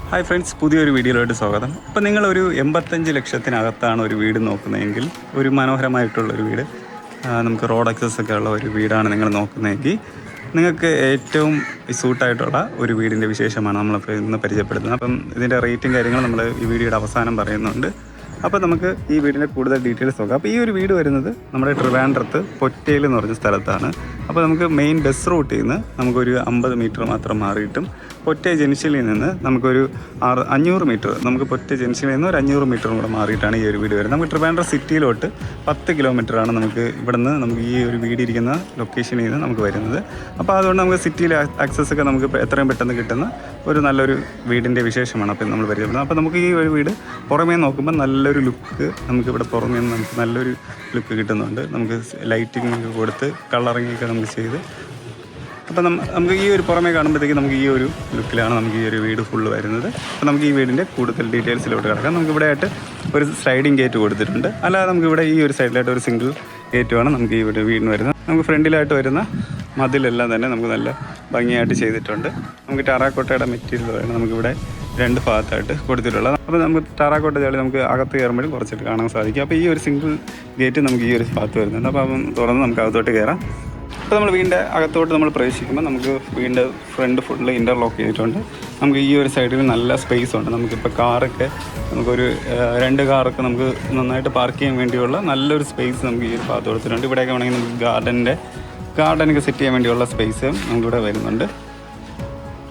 Hi friends, പുതിയൊരു വീഡിയോയിലോട്ട് സ്വാഗതം. അപ്പോൾ നിങ്ങളൊരു 85 ലക്ഷത്തിനകത്താണ് ഒരു വീട് നോക്കുന്നതെങ്കിൽ, ഒരു മനോഹരമായിട്ടുള്ളൊരു വീട്, നമുക്ക് റോഡ് ആക്സസ് ഒക്കെ ഉള്ള ഒരു വീടാണ് നിങ്ങൾ നോക്കുന്നതെങ്കിൽ, നിങ്ങൾക്ക് ഏറ്റവും സൂട്ടായിട്ടുള്ള ഒരു വീടിൻ്റെ വിശേഷമാണ് നമ്മളിപ്പോൾ ഇന്ന് പരിചയപ്പെടുത്തുന്നത്. അപ്പം ഇതിൻ്റെ റേറ്റും കാര്യങ്ങളും നമ്മൾ ഈ വീഡിയോയുടെ അവസാനം പറയുന്നുണ്ട്. അപ്പോൾ നമുക്ക് ഈ വീടിൻ്റെ കൂടുതൽ ഡീറ്റെയിൽസ് നോക്കാം. അപ്പോൾ ഈ ഒരു വീട് വരുന്നത് നമ്മുടെ ട്രിവാൻഡ്രത്ത് പൊറ്റയിൽ എന്ന് പറഞ്ഞ സ്ഥലത്താണ്. അപ്പോൾ നമുക്ക് മെയിൻ ബസ് റൂട്ടിൽ നിന്ന് നമുക്കൊരു 50 മീറ്റർ മാത്രം മാറിയിട്ടും പൊറ്റ ജംഗ്ഷനിൽ നിന്ന് നമുക്കൊരു 500 മീറ്റർ, നമുക്ക് പൊറ്റ ജംഗ്ഷനിൽ നിന്ന് ഒരു 500 മീറ്ററും കൂടെ മാറിയിട്ടാണ് ഈ ഒരു വീട് വരുന്നത്. നമുക്ക് ട്രിവാൻഡ്രം സിറ്റിയിലോട്ട് 10 കിലോമീറ്ററാണ് നമുക്ക് ഇവിടെ നിന്ന് നമുക്ക് ഈ ഒരു വീട് ഇരിക്കുന്ന ലൊക്കേഷനിൽ നിന്ന് നമുക്ക് വരുന്നത്. അപ്പോൾ അതുകൊണ്ട് നമുക്ക് സിറ്റിയിലെ ആക്സസ് ഒക്കെ നമുക്ക് എത്രയും പെട്ടെന്ന് കിട്ടുന്ന ഒരു നല്ലൊരു വീടിൻ്റെ വിശേഷമാണ് അപ്പോൾ നമ്മൾ പരിചയപ്പെടുന്നത്. അപ്പോൾ നമുക്ക് ഈ ഒരു വീട് പുറമേ നോക്കുമ്പോൾ നല്ലൊരു ലുക്ക്, നമുക്കിവിടെ പുറമേ നമുക്ക് നല്ലൊരു ലുക്ക് കിട്ടുന്നുണ്ട്. നമുക്ക് ലൈറ്റിംഗ് ഒക്കെ കൊടുത്ത് കളറിങ്ങൊക്കെ നമുക്ക് ചെയ്ത്, അപ്പോൾ നമുക്ക് ഈ ഒരു പുറമേ കാണുമ്പോഴത്തേക്ക് നമുക്ക് ഈ ഒരു ലുക്കിലാണ് നമുക്ക് ഈ ഒരു വീട് ഫുള്ള് വരുന്നത്. അപ്പോൾ നമുക്ക് ഈ വീടിൻ്റെ കൂടുതൽ ഡീറ്റെയിൽസിലോട്ട് കിടക്കാം. നമുക്ക് ഇവിടെ ആയിട്ട് ഒരു സ്ലൈഡിങ് ഗേറ്റ് കൊടുത്തിട്ടുണ്ട്. അല്ലാതെ നമുക്ക് ഇവിടെ ഈ ഒരു സൈഡിലായിട്ട് ഒരു സിംഗിൾ ഗേറ്റുമാണ് നമുക്ക് ഈ വീടിന് വരുന്നത്. നമുക്ക് ഫ്രണ്ടിലായിട്ട് വരുന്ന മതിലെല്ലാം തന്നെ നമുക്ക് നല്ല ഭംഗിയായിട്ട് ചെയ്തിട്ടുണ്ട്. നമുക്ക് ടെറാക്കോട്ടയുടെ മെറ്റീരിയൽ വേണം നമുക്കിവിടെ 2 ഭാഗത്തായിട്ട് കൊടുത്തിട്ടുള്ളത്. അപ്പോൾ നമുക്ക് ടെറാക്കോട്ട ചാളി നമുക്ക് അകത്ത് കയറുമ്പോഴും കുറച്ചിട്ട് കാണാൻ സാധിക്കും. അപ്പോൾ ഈ ഒരു സിംഗിൾ ഗേറ്റ് നമുക്ക് ഈ ഒരു ഭാഗത്ത് വരുന്നുണ്ട്. അപ്പോൾ തുറന്ന് നമുക്ക് അകത്തോട്ട് കയറാം. അപ്പോൾ നമ്മൾ വീടിൻ്റെ അകത്തോട്ട് നമ്മൾ പ്രവേശിക്കുമ്പോൾ നമുക്ക് വീടിൻ്റെ ഫ്രണ്ട് ഫുള്ള് ഇൻ്റർലോക്ക് ചെയ്തിട്ടുണ്ട്. നമുക്ക് ഈ ഒരു സൈഡിൽ നല്ല സ്പേസ് ഉണ്ട്. നമുക്കിപ്പോൾ കാറൊക്കെ നമുക്കൊരു 2 കാറൊക്കെ നമുക്ക് നന്നായിട്ട് പാർക്ക് ചെയ്യാൻ വേണ്ടിയുള്ള നല്ലൊരു സ്പേസ് നമുക്ക് ഈ ഒരു ഭാഗത്ത് കൊടുത്തിട്ടുണ്ട്. ഇവിടെയൊക്കെ വേണമെങ്കിൽ നമുക്ക് ഗാർഡനൊക്കെ സെറ്റ് ചെയ്യാൻ വേണ്ടിയുള്ള സ്പേസ് നമുക്കിവിടെ വരുന്നുണ്ട്.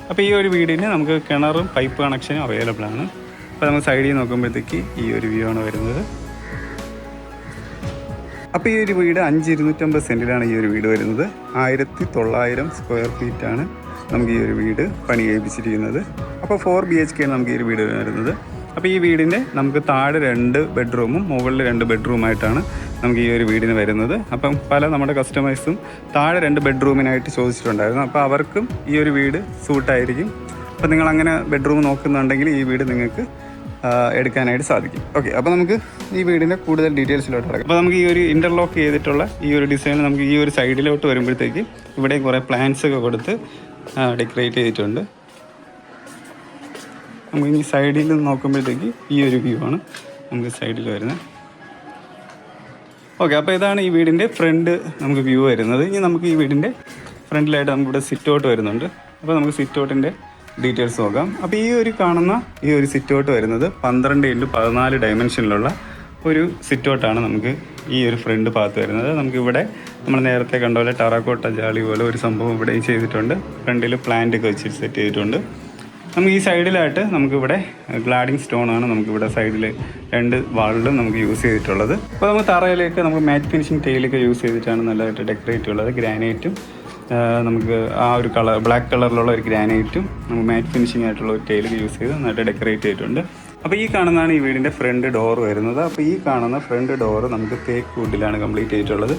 അപ്പോൾ ഈ ഒരു വീടിന് നമുക്ക് കിണറും പൈപ്പ് കണക്ഷനും അവൈലബിൾ ആണ്. അപ്പോൾ നമുക്ക് സൈഡിൽ നോക്കുമ്പോഴത്തേക്ക് ഈ ഒരു വ്യൂ ആണ് വരുന്നത്. അപ്പോൾ ഈ ഒരു വീട് 5,250 സെൻറ്റിലാണ് ഈ ഒരു വീട് വരുന്നത്. 1,900 സ്ക്വയർ ഫീറ്റാണ് നമുക്ക് ഈ ഒരു വീട് പണി കഴിപ്പിച്ചിരിക്കുന്നത്. അപ്പോൾ 4 BHK ആണ് നമുക്ക് ഈ ഒരു വീട് വരുന്നത്. അപ്പോൾ ഈ വീടിൻ്റെ നമുക്ക് താഴെ 2 ബെഡ്റൂമും മുകളിൽ 2 ബെഡ്റൂമായിട്ടാണ് നമുക്ക് ഈ ഒരു വീടിന് വരുന്നത്. അപ്പം പല നമ്മുടെ കസ്റ്റമേഴ്സും താഴെ 2 ബെഡ്റൂമിനായിട്ട് ചോദിച്ചിട്ടുണ്ടായിരുന്നു. അപ്പോൾ അവർക്കും ഈ ഒരു വീട് സൂട്ടായിരിക്കും. അപ്പോൾ നിങ്ങളങ്ങനെ ബെഡ്റൂം നോക്കുന്നുണ്ടെങ്കിൽ ഈ വീട് നിങ്ങൾക്ക് എടുക്കാനായിട്ട് സാധിക്കും. ഓക്കെ, അപ്പോൾ നമുക്ക് ഈ വീടിൻ്റെ കൂടുതൽ ഡീറ്റെയിൽസിലോട്ട് കിടക്കാം. അപ്പോൾ നമുക്ക് ഈ ഒരു ഇൻ്റർലോക്ക് ചെയ്തിട്ടുള്ള ഈ ഒരു ഡിസൈൻ നമുക്ക് ഈ ഒരു സൈഡിലോട്ട് വരുമ്പോഴത്തേക്ക് ഇവിടെ കുറേ പ്ലാന്റ്സ് ഒക്കെ കൊടുത്ത് ഡെക്കറേറ്റ് ചെയ്തിട്ടുണ്ട്. നമുക്ക് ഈ സൈഡിൽ നോക്കുമ്പോഴത്തേക്ക് ഈ ഒരു വ്യൂ ആണ് നമുക്ക് സൈഡിൽ വരുന്നത്. ഓക്കെ, അപ്പോൾ ഇതാണ് ഈ വീടിൻ്റെ ഫ്രണ്ട് നമുക്ക് വ്യൂ വരുന്നത്. ഇനി നമുക്ക് ഈ വീടിൻ്റെ ഫ്രണ്ടിലായിട്ട് നമുക്കിവിടെ സിറ്റ് ഔട്ട് വരുന്നുണ്ട്. അപ്പോൾ നമുക്ക് സിറ്റ് ഔട്ടിൻ്റെ ഡീറ്റെയിൽസ് നോക്കാം. അപ്പോൾ ഈ ഒരു കാണുന്ന ഈ ഒരു സിറ്റ് ഔട്ട് വരുന്നത് 12x14 ഡയമെൻഷനിലുള്ള ഒരു സിറ്റ് ഔട്ടാണ് നമുക്ക് ഈ ഒരു ഫ്രണ്ട് ഭാഗത്ത് വരുന്നത്. നമുക്കിവിടെ നമ്മൾ നേരത്തെ കണ്ട പോലെ ടെറാക്കോട്ട ജാളി പോലെ ഒരു സംഭവം ഇവിടെ ചെയ്തിട്ടുണ്ട്. ഫ്രണ്ടിൽ പ്ലാന്റ് ഒക്കെ വെച്ച് സെറ്റ് ചെയ്തിട്ടുണ്ട്. നമുക്ക് ഈ സൈഡിലായിട്ട് നമുക്കിവിടെ ഗ്ലാഡിങ് സ്റ്റോണാണ് നമുക്കിവിടെ സൈഡിൽ 2 വാളിലും നമുക്ക് യൂസ് ചെയ്തിട്ടുള്ളത്. അപ്പോൾ നമുക്ക് തറയിലേക്ക് നമുക്ക് മാറ്റ് ഫിനിഷിങ് ടൈലൊക്കെ യൂസ് ചെയ്തിട്ടാണ് നല്ലതായിട്ട് ഡെക്കറേറ്റ് ഉള്ളത്. ഗ്രാനൈറ്റും നമുക്ക് ആ ഒരു ബ്ലാക്ക് കളറിലുള്ള ഒരു ഗ്രാനൈറ്റും നമുക്ക് മാറ്റ് ഫിനിഷിംഗ് ആയിട്ടുള്ള ഒരു ടൈലൊക്കെ യൂസ് ചെയ്ത് നന്നായിട്ട് ഡെക്കറേറ്റ് ചെയ്തിട്ടുണ്ട്. അപ്പോൾ ഈ കാണുന്നതാണ് ഈ വീടിൻ്റെ ഫ്രണ്ട് ഡോർ വരുന്നത്. അപ്പോൾ ഈ കാണുന്ന ഫ്രണ്ട് ഡോറ് നമുക്ക് തേക്ക് വുഡിലാണ് കംപ്ലീറ്റ് ചെയ്തിട്ടുള്ളത്.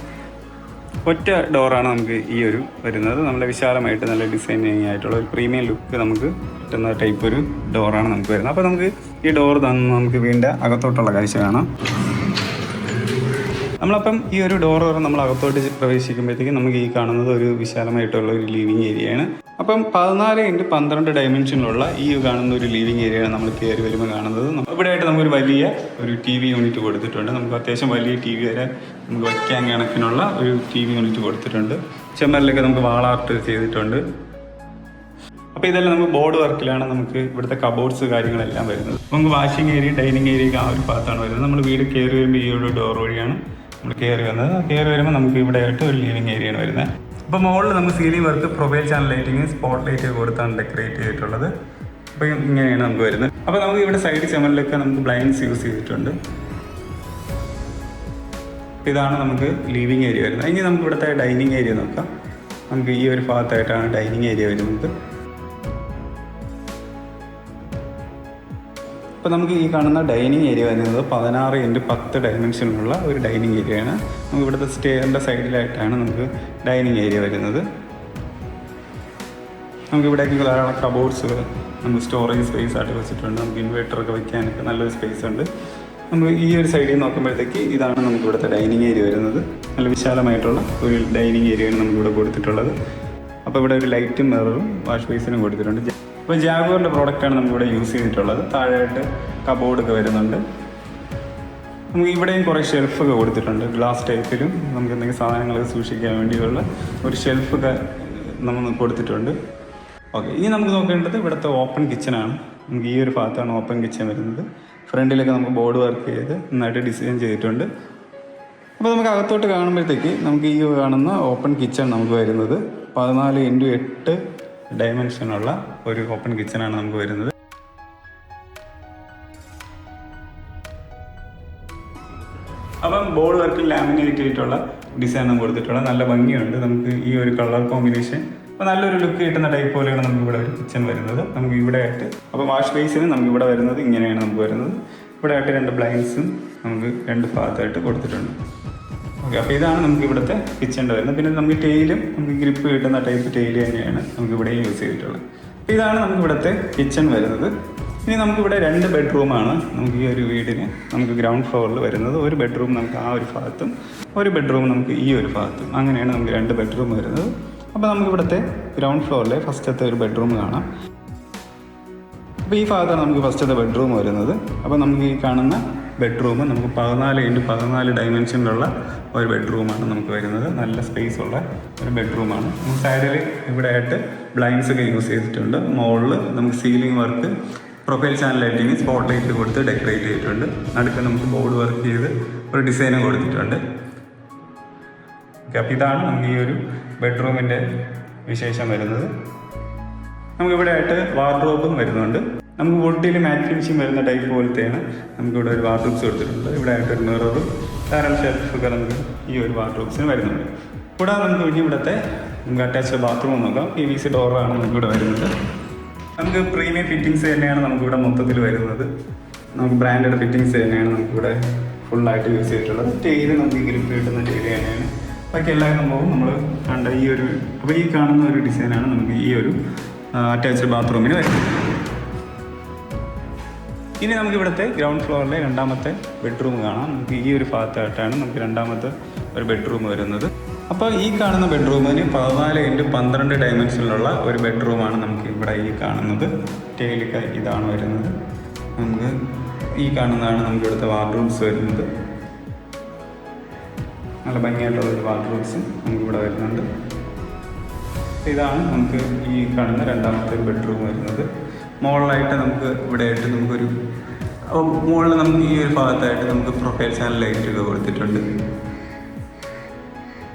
ഒറ്റ ഡോറാണ് നമുക്ക് ഈ ഒരു വരുന്നത്. നല്ല വിശാലമായിട്ട് നല്ല ഡിസൈനിങ് ആയിട്ടുള്ള ഒരു പ്രീമിയം ലുക്ക് നമുക്ക് കിട്ടുന്ന ടൈപ്പ് ഒരു ഡോറാണ് നമുക്ക് വരുന്നത്. അപ്പോൾ നമുക്ക് ഈ ഡോർ തന്ന് നമുക്ക് വീടിൻ്റെ അകത്തോട്ടുള്ള കാഴ്ച കാണാം. നമ്മളപ്പം ഈ ഒരു ഡോർ നമ്മൾ അകത്തോട്ട് പ്രവേശിക്കുമ്പോഴത്തേക്കും നമുക്ക് ഈ കാണുന്നത് ഒരു വിശാലമായിട്ടുള്ള ഒരു ലിവിങ് ഏരിയയാണ്. അപ്പം 14x12 ഡയമെൻഷനിലുള്ള ഈ കാണുന്ന ഒരു ലിവിങ് ഏരിയയാണ് നമ്മൾ കയറി വരുമ്പോൾ കാണുന്നത്. ഇവിടെ ആയിട്ട് നമുക്കൊരു വലിയ ഒരു TV യൂണിറ്റ് കൊടുത്തിട്ടുണ്ട്. നമുക്ക് അത്യാവശ്യം വലിയ TV വരെ നമുക്ക് വയ്ക്കാൻ കണക്കിനുള്ള ഒരു TV യൂണിറ്റ് കൊടുത്തിട്ടുണ്ട്. ചെമ്മലിലൊക്കെ നമുക്ക് വാളാർട്ട് ചെയ്തിട്ടുണ്ട്. അപ്പോൾ ഇതെല്ലാം നമുക്ക് ബോർഡ് വർക്കിലാണ് നമുക്ക് ഇവിടുത്തെ കബോർഡ്സ് കാര്യങ്ങളെല്ലാം വരുന്നത്. നമുക്ക് വാഷിംഗ് ഏരിയ, ഡൈനിങ് ഏരിയ ആ ഒരു ഭാഗത്താണ് വരുന്നത്. നമ്മൾ വീട് കയറി വരുമ്പോൾ ഈ ഒരു ഡോർ വഴിയാണ് നമ്മൾ കയറി വന്നത്. കയറി വരുമ്പോൾ നമുക്ക് ഇവിടെ ആയിട്ട് ഒരു ലിവിങ് ഏരിയയാണ് വരുന്നത്. അപ്പോൾ മുകളിൽ നമുക്ക് ceiling work, profile channel lighting, spot light കൊടുത്താണ് ഡെക്കറേറ്റ് ചെയ്തിട്ടുള്ളത്. അപ്പോൾ ഇങ്ങനെയാണ് നമുക്ക് വരുന്നത്. അപ്പോൾ നമുക്ക് ഇവിടെ സൈഡ് ചുമലിലൊക്കെ നമുക്ക് ബ്ലൈൻഡ്സ് യൂസ് ചെയ്തിട്ടുണ്ട്. ഇതാണ് നമുക്ക് ലിവിങ് ഏരിയ വരുന്നത്. ഇനി നമുക്ക് ഇവിടുത്തെ ഡൈനിങ് ഏരിയ നോക്കാം. നമുക്ക് ഈ ഒരു ഭാഗത്തായിട്ടാണ് ഡൈനിങ് ഏരിയ വരുന്നത്. അപ്പോൾ നമുക്ക് ഈ കാണുന്ന ഡൈനിങ് ഏരിയ വരുന്നത് 16x10 ഡയമെൻഷനിലുള്ള ഒരു ഡൈനിങ് ഏരിയയാണ്. നമുക്ക് ഇവിടുത്തെ സ്റ്റെയറിൻ്റെ സൈഡിലായിട്ടാണ് നമുക്ക് ഡൈനിങ് ഏരിയ വരുന്നത്. നമുക്ക് ഇവിടേക്ക് ധാരാളം കബോർഡ്സുകൾ നമുക്ക് സ്റ്റോറേജ് സ്പേസ് ആയിട്ട് വെച്ചിട്ടുണ്ട്. നമുക്ക് ഇൻവേർട്ടറൊക്കെ വയ്ക്കാനൊക്കെ നല്ലൊരു സ്പേസ് ഉണ്ട്. നമുക്ക് ഈ ഒരു സൈഡിൽ നോക്കുമ്പോഴത്തേക്ക് ഇതാണ് നമുക്ക് ഇവിടുത്തെ ഡൈനിങ് ഏരിയ വരുന്നത്. നല്ല വിശാലമായിട്ടുള്ള ഒരു ഡൈനിങ് ഏരിയയാണ് നമുക്കിവിടെ കൊടുത്തിട്ടുള്ളത്. അപ്പോൾ ഇവിടെ ഒരു ലൈറ്റും മിററും വാഷ് ബേസിനും കൊടുത്തിട്ടുണ്ട്. അപ്പോൾ ജാഗ്വാറിൻ്റെ പ്രോഡക്റ്റാണ് നമുക്കിവിടെ യൂസ് ചെയ്തിട്ടുള്ളത്. താഴെയായിട്ട് കബോർഡൊക്കെ വരുന്നുണ്ട്. നമുക്ക് ഇവിടെയും കുറേ ഷെൽഫൊക്കെ കൊടുത്തിട്ടുണ്ട്. ഗ്ലാസ് ടൈപ്പിലും നമുക്ക് എന്തെങ്കിലും സാധനങ്ങളൊക്കെ സൂക്ഷിക്കാൻ വേണ്ടിയുള്ള ഒരു ഷെൽഫൊക്കെ നമ്മൾ കൊടുത്തിട്ടുണ്ട്. ഓക്കെ, ഇനി നമുക്ക് നോക്കേണ്ടത് ഇവിടുത്തെ ഓപ്പൺ കിച്ചണാണ്. നമുക്ക് ഈ ഒരു ഭാഗത്താണ് ഓപ്പൺ കിച്ചൺ വരുന്നത്. ഫ്രണ്ടിലൊക്കെ നമുക്ക് ബോർഡ് വർക്ക് ചെയ്ത് നന്നായിട്ട് ഡിസൈൻ ചെയ്തിട്ടുണ്ട്. അപ്പോൾ നമുക്ക് അകത്തോട്ട് കാണുമ്പോഴത്തേക്ക് നമുക്ക് ഈ കാണുന്ന ഓപ്പൺ കിച്ചൺ നമുക്ക് വരുന്നത് 14x8 ഡയമെൻഷനുള്ള ഒരു ഓപ്പൺ കിച്ചണാണ് നമുക്ക് വരുന്നത്. അപ്പം ബോർഡ് വർക്കിൽ ലാമിനേറ്റ് ചെയ്തിട്ടുള്ള ഡിസൈൻ നമുക്ക് കൊടുത്തിട്ടുള്ളത് നല്ല ഭംഗിയുണ്ട്. നമുക്ക് ഈ ഒരു കളർ കോമ്പിനേഷൻ അപ്പോൾ നല്ലൊരു ലുക്ക് കിട്ടുന്ന ടൈപ്പ് പോലെയാണ് നമുക്ക് ഇവിടെ ഒരു കിച്ചൺ വരുന്നത്. നമുക്ക് ഇവിടെ ആയിട്ട് അപ്പോൾ വാഷ് ബേസിന് നമുക്ക് ഇവിടെ വരുന്നത് ഇങ്ങനെയാണ് നമുക്ക് വരുന്നത്. ഇവിടെ ആയിട്ട് 2 ബ്ലൈൻഡ്സും നമുക്ക് 2 ഭാഗത്തായിട്ട് കൊടുത്തിട്ടുണ്ട്. ഓക്കെ, അപ്പോൾ ഇതാണ് നമുക്ക് ഇവിടുത്തെ കിച്ചണിൻ്റെ വരുന്നത്. പിന്നെ നമുക്ക് ടെയിലും നമുക്ക് ഗ്രിപ്പ് കിട്ടുന്ന ടൈപ്പ് ടെയിൽ തന്നെയാണ് നമുക്ക് ഇവിടെ യൂസ് ചെയ്തിട്ടുള്ളത്. അപ്പോൾ ഇതാണ് നമുക്ക് ഇവിടുത്തെ കിച്ചൺ വരുന്നത്. ഇനി നമുക്കിവിടെ 2 ബെഡ്റൂമാണ് നമുക്ക് ഈ ഒരു വീടിന് നമുക്ക് ഗ്രൗണ്ട് ഫ്ലോറിൽ വരുന്നത്. ഒരു ബെഡ്റൂം നമുക്ക് ആ ഒരു ഭാഗത്തും ഒരു ബെഡ്റൂം നമുക്ക് ഈ ഒരു ഭാഗത്തും, അങ്ങനെയാണ് നമുക്ക് 2 ബെഡ്റൂം വരുന്നത്. അപ്പോൾ നമുക്ക് ഇവിടുത്തെ ഗ്രൗണ്ട് ഫ്ലോറിലെ ഫസ്റ്റത്തെ ഒരു ബെഡ്റൂം കാണാം. അപ്പോൾ ഈ ഭാഗത്താണ് നമുക്ക് ഫസ്റ്റത്തെ ബെഡ്റൂം വരുന്നത്. അപ്പോൾ നമുക്ക് ഈ കാണുന്ന ബെഡ്റൂം നമുക്ക് 14x14 ഡയമെൻഷനിലുള്ള ഒരു ബെഡ്റൂമാണ് നമുക്ക് വരുന്നത്. നല്ല സ്പേസ് ഉള്ള ഒരു ബെഡ്റൂമാണ്. നമുക്ക് സൈഡിൽ ഇവിടെ ആയിട്ട് ബ്ലൈൻഡ്സ് ഒക്കെ യൂസ് ചെയ്തിട്ടുണ്ട്. മുകളിൽ നമുക്ക് ceiling work, profile channel lighting, spot light കൊടുത്ത് ഡെക്കറേറ്റ് ചെയ്തിട്ടുണ്ട്. നടുക്ക് നമുക്ക് ബോർഡ് വർക്ക് ചെയ്ത് ഒരു ഡിസൈനും കൊടുത്തിട്ടുണ്ട്. ഓക്കെ, അപ്പോൾ ഇതാണ് നമുക്ക് ഈ ഒരു ബെഡ്റൂമിൻ്റെ വിശേഷം വരുന്നത്. നമുക്കിവിടെ ആയിട്ട് വാർഡ്രോബും വരുന്നുണ്ട്. നമുക്ക് വുഡിൽ മാറ്റ് ഫിനിഷിങ് വരുന്ന ടൈപ്പ് പോലത്തെയാണ് നമുക്കിവിടെ ഒരു വാർഡ്രോബ്സ് കൊടുത്തിട്ടുണ്ട്. ഇവിടെ ആയിട്ടൊരു മിററും ധാരാളം ഷെൽഫൊക്കെ നമുക്ക് ഈ ഒരു വാർഡ്രോബ്സിന് വരുന്നുണ്ട്. കൂടാതെ നമുക്ക് ഇനി ഇവിടുത്തെ നമുക്ക് അറ്റാച്ച്ഡ് ബാത്റൂം നോക്കാം. PVC ഡോറാണ് നമുക്കിവിടെ വരുന്നത്. നമുക്ക് പ്രീമിയം ഫിറ്റിങ്സ് തന്നെയാണ് നമുക്കിവിടെ മൊത്തത്തിൽ വരുന്നത്. നമുക്ക് ബ്രാൻഡഡ് ഫിറ്റിങ്സ് തന്നെയാണ് നമുക്കിവിടെ ഫുള്ളായിട്ട് യൂസ് ചെയ്തിട്ടുള്ളത്. ടെയിൽ നമുക്ക് ഗ്രിപ്പ് കിട്ടുന്ന ടെയിൽ തന്നെയാണ്. ബാക്കി എല്ലാ സംഭവവും നമ്മൾ കണ്ട ഈ ഒരു അപ്പോൾ ഈ കാണുന്ന ഒരു ഡിസൈനാണ് നമുക്ക് ഈ ഒരു അറ്റാച്ച്ഡ് ബാത്റൂമിന് വരുന്നത്. ഇനി നമുക്ക് ഇവിടുത്തെ ഗ്രൗണ്ട് ഫ്ലോറിലെ 2ാമത്തെ ബെഡ്റൂം കാണാം. നമുക്ക് ഈ ഒരു ഭാഗത്തായിട്ടാണ് നമുക്ക് 2ാമത്തെ ഒരു ബെഡ്റൂം വരുന്നത്. അപ്പോൾ ഈ കാണുന്ന ബെഡ്റൂമിന് 14x12 ഡയമെൻഷനിലുള്ള ഒരു ബെഡ്റൂമാണ് നമുക്ക് ഇവിടെ ഈ കാണുന്നത്. ടെയിലൊക്കെ ഇതാണ് വരുന്നത്. നമുക്ക് ഈ കാണുന്നതാണ് നമുക്ക് ഇവിടുത്തെ വാർഡ്രോബ്സ് വരുന്നത്. നല്ല ഭംഗിയായിട്ടുള്ള ഒരു വാർഡ്രോബ്സും നമുക്കിവിടെ വരുന്നുണ്ട്. ഇതാണ് നമുക്ക് ഈ കാണുന്ന 2ാമത്തെ ബെഡ്റൂം വരുന്നത്. മുകളിലായിട്ട് നമുക്ക് ഇവിടെ ആയിട്ട് നമുക്കൊരു മുകളിൽ നമുക്ക് ഈ ഒരു ഭാഗത്തായിട്ട് നമുക്ക് പ്രൊഫൈൽ ചാനൽ ലൈറ്റൊക്കെ കൊടുത്തിട്ടുണ്ട്.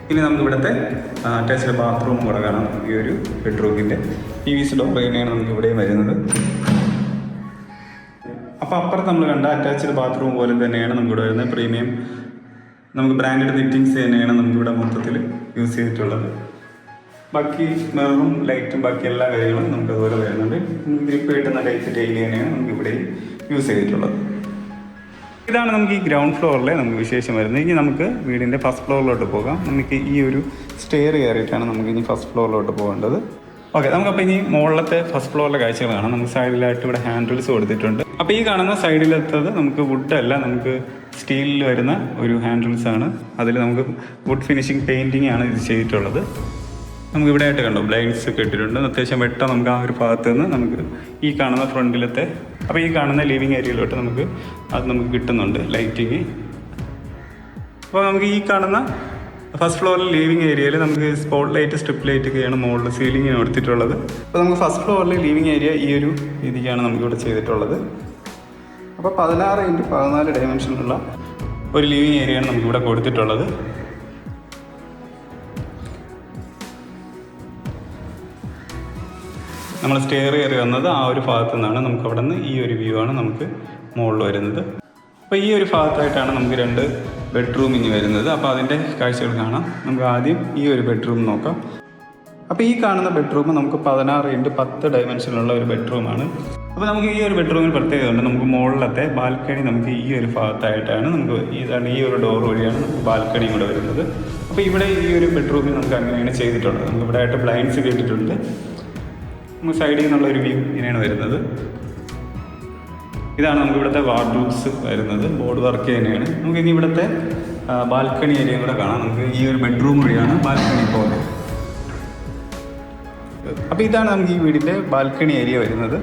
ഇനി നമുക്ക് ഇവിടുത്തെ അറ്റാച്ച്ഡ് ബാത്റൂം കൂടെ കാണാം. ഈ ഒരു ബെഡ്റൂമിൻ്റെ PVC ഡോർ തന്നെയാണ് നമുക്ക് ഇവിടെയും വരുന്നത്. അപ്പോൾ അപ്പുറത്ത് നമ്മൾ കണ്ട അറ്റാച്ച്ഡ് ബാത്റൂം പോലെ തന്നെയാണ് നമുക്കിവിടെ വരുന്നത്. പ്രീമിയം നമുക്ക് ബ്രാൻഡഡ് ഫിറ്റിങ്സ് തന്നെയാണ് നമുക്കിവിടെ മൊത്തത്തിൽ യൂസ് ചെയ്തിട്ടുള്ളത്. ബാക്കി മിററും ലൈറ്റും ബാക്കി എല്ലാ കാര്യങ്ങളും നമുക്ക് അതുപോലെ വരുന്നുണ്ട്. നമുക്ക് ഗ്രിപ്പ് കിട്ടുന്ന ടൈപ്പ് ടെയിൽ തന്നെയാണ് നമുക്ക് ഇവിടെ യൂസ് ചെയ്തിട്ടുള്ളത്. ഇതാണ് നമുക്ക് ഈ ഗ്രൗണ്ട് ഫ്ലോറിലെ നമുക്ക് വിശേഷം വരുന്നത്. ഇനി നമുക്ക് വീടിൻ്റെ ഫസ്റ്റ് ഫ്ലോറിലോട്ട് പോകാം. നമുക്ക് ഈ ഒരു സ്റ്റെയർ കയറിയിട്ടാണ് നമുക്ക് ഇനി ഫസ്റ്റ് ഫ്ലോറിലോട്ട് പോകേണ്ടത്. ഓക്കെ, നമുക്കപ്പോൾ ഇനി മുകളിലത്തെ ഫസ്റ്റ് ഫ്ലോറിലെ കാഴ്ചകൾ കാണാം. നമുക്ക് സൈഡിലായിട്ട് ഇവിടെ ഹാൻഡിൽസ് കൊടുത്തിട്ടുണ്ട്. അപ്പോൾ ഈ കാണുന്ന സൈഡിലെത്തത് നമുക്ക് വുഡല്ല, നമുക്ക് സ്റ്റീലിൽ വരുന്ന ഒരു ഹാൻഡിൽസ് ആണ്. അതിൽ നമുക്ക് വുഡ് ഫിനിഷിങ് പെയിൻറ്റിംഗ് ആണ് ഇത് ചെയ്തിട്ടുള്ളത്. നമുക്ക് ഇവിടെ ആയിട്ട് കണ്ടോ ബ്ലൈൻഡ്സ് ഒക്കെ ഇട്ടിട്ടുണ്ട്. അത്യാവശ്യം വെട്ടം നമുക്ക് ആ ഒരു ഭാഗത്ത് നിന്ന് നമുക്ക് ഈ കാണുന്ന ഫ്രണ്ടിലത്തെ അപ്പോൾ ഈ കാണുന്ന ലിവിങ് ഏരിയയിലോട്ട് നമുക്ക് അത് നമുക്ക് കിട്ടുന്നുണ്ട് ലൈറ്റിങ്. അപ്പോൾ നമുക്ക് ഈ കാണുന്ന ഫസ്റ്റ് ഫ്ലോറിൽ ലിവിങ് ഏരിയയിൽ നമുക്ക് സ്പോട്ട് ലൈറ്റ്, സ്ട്രിപ്പ് ലൈറ്റ് ഒക്കെയാണ് മുകളിൽ സീലിങ്ങിന് കൊടുത്തിട്ടുള്ളത്. അപ്പോൾ നമുക്ക് ഫസ്റ്റ് ഫ്ലോറിൽ ലിവിങ് ഏരിയ ഈ ഒരു രീതിക്കാണ് നമുക്കിവിടെ ചെയ്തിട്ടുള്ളത്. അപ്പോൾ 16x14 ഡയമെൻഷനുള്ള ഒരു ലിവിങ് ഏരിയയാണ് നമുക്കിവിടെ കൊടുത്തിട്ടുള്ളത്. നമ്മൾ സ്റ്റെയർ കയറി വന്നത് ആ ഒരു ഭാഗത്തു നിന്നാണ്. നമുക്ക് അവിടെ നിന്ന് ഈ ഒരു വ്യൂ ആണ് നമുക്ക് മുകളിൽ വരുന്നത്. അപ്പോൾ ഈ ഒരു ഭാഗത്തായിട്ടാണ് നമുക്ക് 2 ബെഡ്റൂം ഇനി വരുന്നത്. അപ്പോൾ അതിൻ്റെ കാഴ്ചകൾ കാണാം. നമുക്ക് ആദ്യം ഈ ഒരു ബെഡ്റൂം നോക്കാം. അപ്പോൾ ഈ കാണുന്ന ബെഡ്റൂം നമുക്ക് 16x10 ഡയമെൻഷനിലുള്ള ഒരു ബെഡ്റൂമാണ്. അപ്പോൾ നമുക്ക് ഈ ഒരു ബെഡ്റൂമിൽ പ്രത്യേകത ഉണ്ട്. നമുക്ക് മുകളിലത്തെ ബാൽക്കണി നമുക്ക് ഈ ഒരു ഭാഗത്തായിട്ടാണ് നമുക്ക് ഇതാണ് ഈ ഒരു ഡോർ വഴിയാണ് നമുക്ക് ബാൽക്കണിയും കൂടെ വരുന്നത്. അപ്പോൾ ഇവിടെ ഈ ഒരു ബെഡ്റൂമിൽ നമുക്ക് അങ്ങനെയാണ് ചെയ്തിട്ടുള്ളത്. നമുക്ക് ഇവിടെ ആയിട്ട് ബ്ലൈൻഡ്സ് കേട്ടിട്ടുണ്ട്. നമുക്ക് സൈഡിൽ നിന്നുള്ള ഒരു വ്യൂ ഇങ്ങനെയാണ് വരുന്നത്. ഇതാണ് നമുക്ക് ഇവിടുത്തെ വാർഡ്രോബ്സ് വരുന്നത്. ബോർഡ് വർക്ക് തന്നെയാണ്. നമുക്ക് ഇനി ഇവിടുത്തെ ബാൽക്കണി ഏരിയയും കൂടെ കാണാം. നമുക്ക് ഈ ഒരു ബെഡ്റൂം വഴിയാണ് ബാൽക്കണി പോകുന്നത്. അപ്പോൾ ഇതാണ് നമുക്ക് ഈ വീടിൻ്റെ ബാൽക്കണി ഏരിയ വരുന്നത്.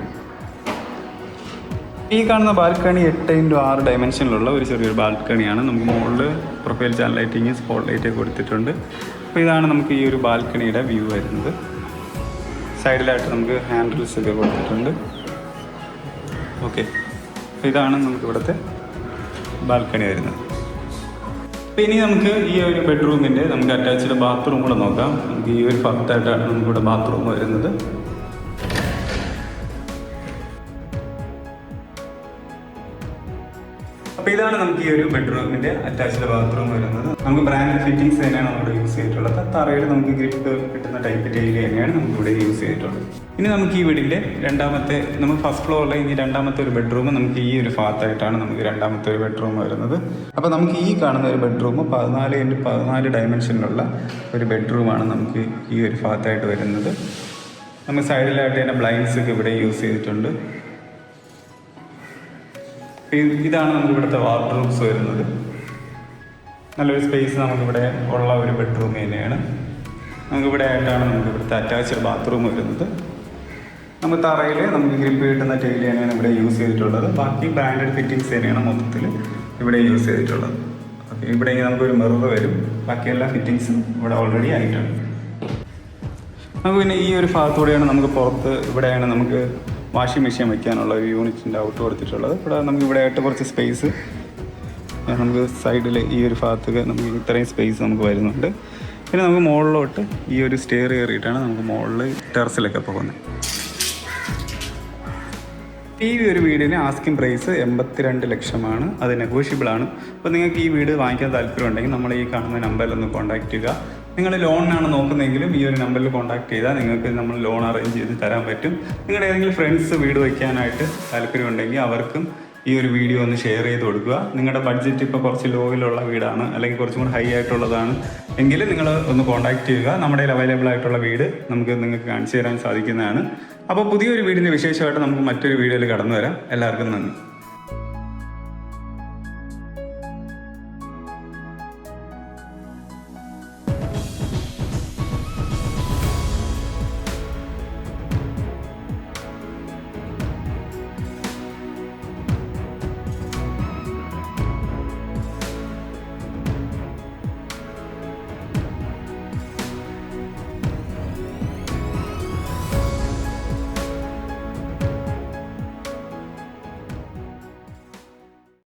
ഈ കാണുന്ന ബാൽക്കണി 8x6 ഡയമെൻഷനിലുള്ള ഒരു ചെറിയൊരു ബാൽക്കണിയാണ്. നമുക്ക് മുകളിൽ profile channel lighting, spot light കൊടുത്തിട്ടുണ്ട്. അപ്പോൾ ഇതാണ് നമുക്ക് ഈ ഒരു ബാൽക്കണിയുടെ വ്യൂ വരുന്നത്. സൈഡിലായിട്ട് നമുക്ക് ഹാൻഡിൽസ് ഒക്കെ കൊടുത്തിട്ടുണ്ട്. ഓക്കെ, അപ്പോൾ ഇതാണ് നമുക്ക് ഇവിടുത്തെ ബാൽക്കണി വരുന്നത്. അപ്പോൾ ഇനി നമുക്ക് ഈ ഒരു ബെഡ്റൂമിൻ്റെ നമുക്ക് അറ്റാച്ച്ഡ് ബാത്റൂം കൂടെ നോക്കാം. നമുക്ക് ഈ ഒരു ഭാഗത്തായിട്ടാണ് നമുക്കിവിടെ ബാത്റൂം വരുന്നത്. അപ്പോൾ ഇതാണ് നമുക്ക് ഈ ഒരു ബെഡ്റൂമിൻ്റെ അറ്റാച്ച്ഡ് ബാത്റൂം വരുന്നത്. നമുക്ക് ബ്രാൻഡ് ഫിറ്റിംഗ്സ് തന്നെയാണ് നമ്മളിവിടെ യൂസ് ചെയ്തിട്ടുള്ളത്. തറയിൽ നമുക്ക് ഗ്രിപ്പ് കിട്ടുന്ന ടൈപ്പ് ടൈൽ തന്നെയാണ് നമുക്കിവിടെ യൂസ് ചെയ്തിട്ടുള്ളത്. ഇനി നമുക്ക് ഈ വീടിൻ്റെ നമുക്ക് ഫസ്റ്റ് ഫ്ലോറിൽ ഇനി രണ്ടാമത്തെ ഒരു ബെഡ്റൂം നമുക്ക് ഈ ഒരു ഭാഗത്തായിട്ടാണ് നമുക്ക് രണ്ടാമത്തെ ഒരു ബെഡ്റൂം വരുന്നത്. അപ്പോൾ നമുക്ക് ഈ കാണുന്ന ഒരു ബെഡ്റൂം 14x14 ഡയമെൻഷനിലുള്ള ഒരു ബെഡ്റൂമാണ് നമുക്ക് ഈ ഒരു ഭാഗത്തായിട്ട് വരുന്നത്. നമുക്ക് സൈഡിലായിട്ട് തന്നെ ബ്ലൈൻഡ്സ് ഒക്കെ ഇവിടെ യൂസ് ചെയ്തിട്ടുണ്ട്. ഇതാണ് നമുക്ക് ഇവിടുത്തെ വാർഡ്രോബ്സ് വരുന്നത്. നല്ലൊരു സ്പേസ് നമുക്കിവിടെ ഉള്ള ഒരു ബെഡ്റൂം തന്നെയാണ്. നമുക്കിവിടെ ആയിട്ടാണ് നമുക്ക് ഇവിടുത്തെ അറ്റാച്ച്ഡ് ബാത്റൂം വരുന്നത്. നമുക്ക് തറയിൽ നമുക്ക് ഗ്രിപ്പ് കിട്ടുന്ന ടൈൽ തന്നെയാണ് ഇവിടെ യൂസ് ചെയ്തിട്ടുള്ളത്. ബാക്കി ബ്രാൻഡഡ് ഫിറ്റിംഗ്സ് തന്നെയാണ് മൊത്തത്തിൽ ഇവിടെ യൂസ് ചെയ്തിട്ടുള്ളത്. ഓക്കെ, ഇവിടെ നമുക്കൊരു മിറർ വരും. ബാക്കി എല്ലാ ഫിറ്റിങ്സും ഇവിടെ ഓൾറെഡി ആയിട്ടുണ്ട്. നമുക്ക് പിന്നെ ഈ ഒരു ഭാഗത്തൂടെയാണ് നമുക്ക് പുറത്ത് ഇവിടെയാണ് നമുക്ക് വാഷിംഗ് മെഷീൻ വയ്ക്കാനുള്ള ഒരു യൂണിറ്റിൻ്റെ ഔട്ട് കൊടുത്തിട്ടുള്ളത്. ഇവിടെ നമുക്ക് ഇവിടെ ആയിട്ട് കുറച്ച് സ്പേസ് നമുക്ക് സൈഡിൽ ഈ ഒരു ഭാഗത്തൊക്കെ നമുക്ക് ഇത്രയും സ്പേസ് നമുക്ക് വരുന്നുണ്ട്. പിന്നെ നമുക്ക് മുകളിലോട്ട് ഈ ഒരു സ്റ്റെയർ കയറിയിട്ടാണ് നമുക്ക് മുകളിൽ ടെറസിലൊക്കെ പോകുന്നത്. ഈ ഒരു വീടിന് ആസ്കിംഗ് പ്രൈസ് 82 ലക്ഷമാണ്. അത് നെഗോഷ്യബിളാണ്. അപ്പോൾ നിങ്ങൾക്ക് ഈ വീട് വാങ്ങിക്കാൻ താല്പര്യമുണ്ടെങ്കിൽ നമ്മൾ ഈ കാണുന്ന നമ്പറിൽ ഒന്ന് കോൺടാക്ട് ചെയ്യുക. നിങ്ങൾ ലോണിനാണ് നോക്കുന്നതെങ്കിലും ഈ ഒരു നമ്പറിൽ കോൺടാക്ട് ചെയ്താൽ നിങ്ങൾക്ക് നമ്മൾ ലോൺ അറേഞ്ച് ചെയ്ത് തരാൻ പറ്റും. നിങ്ങളുടെ ഏതെങ്കിലും ഫ്രണ്ട്സ് വീട് വയ്ക്കാനായിട്ട് താല്പര്യമുണ്ടെങ്കിൽ അവർക്കും ഈ ഒരു വീഡിയോ ഒന്ന് ഷെയർ ചെയ്ത് കൊടുക്കുക. നിങ്ങളുടെ ബഡ്ജറ്റ് ഇപ്പോൾ കുറച്ച് ലോയിലുള്ള വീടാണ് അല്ലെങ്കിൽ കുറച്ചും കൂടി ഹൈ ആയിട്ടുള്ളതാണ് എങ്കിൽ നിങ്ങൾ ഒന്ന് കോൺടാക്ട് ചെയ്യുക. നമ്മുടെ അവൈലബിൾ ആയിട്ടുള്ള വീട് നിങ്ങൾക്ക് കാണിച്ചു തരാൻ സാധിക്കുന്നതാണ്. അപ്പോൾ പുതിയൊരു വീടിൻ്റെ വിശേഷമായിട്ട് നമുക്ക് മറ്റൊരു വീഡിയോയിൽ കടന്നു വരാം. എല്ലാവർക്കും നന്ദി.